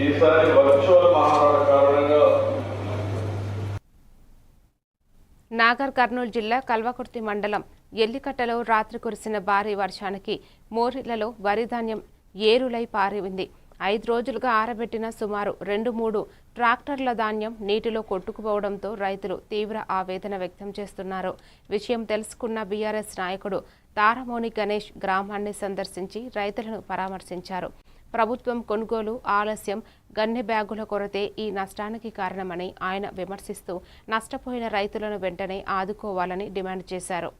ఈసారి వర్చువల్ మహానాడు కారణంగా నాగర్ కర్నూలు జిల్లా కల్వకుర్తి మండలం ఎల్లికట్టలో రాత్రి కురిసిన భారీ వర్షానికి మోరిళ్లలో వరి ధాన్యం ఏరులై పారింది. 5 రోజులుగా ఆరబెట్టిన సుమారు 2-3 ట్రాక్టర్ల ధాన్యం నీటిలో కొట్టుకుపోవడంతో రైతులు తీవ్ర ఆవేదన వ్యక్తం చేస్తున్నారు. విషయం తెలుసుకున్న బీఆర్ఎస్ నాయకుడు తారమోని గణేష్ గ్రామాన్ని సందర్శించి రైతులను పరామర్శించారు. ప్రభుత్వం కొనుగోలు ఆలస్యం, గన్నె బ్యాగుల కొరతే ఈ నష్టానికి కారణమని ఆయన విమర్శిస్తూ నష్టపోయిన రైతులను వెంటనే ఆదుకోవాలని డిమాండ్ చేశారు.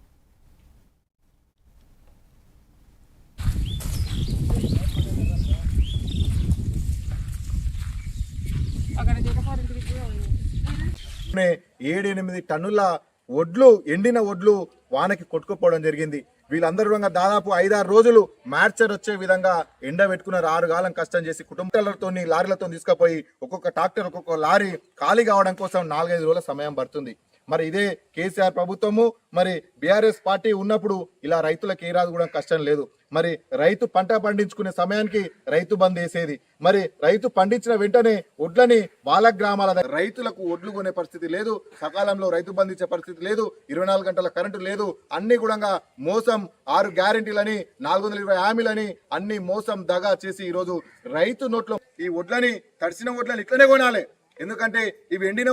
ఏడు 8 టన్నుల వడ్లు, ఎండిన వడ్లు వానకి కొట్టుకుపోవడం జరిగింది. వీళ్ళందరూ దాదాపు 5-6 రోజులు మ్యార్చర్ వచ్చే విధంగా ఎండ పెట్టుకున్నారు. 6 కాలం కష్టం చేసి కుటుంబాలతో లారీలతో తీసుకుపోయి ఒక్కొక్క ట్రాక్టర్ ఒక్కొక్క లారీ ఖాళీ కావడం కోసం 4-5 రోజుల సమయం పడుతుంది. మరి ఇదే కేసీఆర్ ప్రభుత్వము, మరి బీఆర్ఎస్ పార్టీ ఉన్నప్పుడు ఇలా రైతులకు ఏ రాదు కూడా కష్టం లేదు. మరి రైతు పంట పండించుకునే సమయానికి రైతు బంద్ వేసేది. మరి రైతు పండించిన వెంటనే వడ్లని వాళ్ళ గ్రామాల రైతులకు వడ్లు కొనే పరిస్థితి లేదు. సకాలంలో రైతు బంద్ ఇచ్చే పరిస్థితి లేదు. 24 గంటల కరెంటు లేదు. అన్ని కూడా మోసం, 6 గ్యారెంటీలని, 420 హామీలని అన్ని మోసం దగా చేసి ఈరోజు రైతు నోట్లో ఈ వడ్లని, తడిసిన వడ్లని ఇట్లనే కొనాలి. ఎందుకంటే ఇవి ఎండిన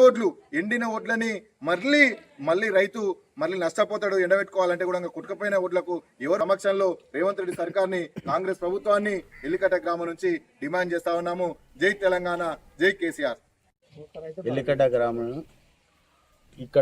వడ్లని మళ్ళీ రైతు నష్టపోతాడు. ఎండబెట్టుకోవాలంటే కూడా కుట్టుకపోయిన వడ్లకు ఎవరి సమక్షంలో రేవంత్ రెడ్డి సర్కార్ని, కాంగ్రెస్ ప్రభుత్వాన్ని ఎల్లికట్ట గ్రామం నుంచి డిమాండ్ చేస్తా ఉన్నాము. జై తెలంగాణ, జై కేసీఆర్. ఎల్లికట్ట గ్రామం ఇక్కడ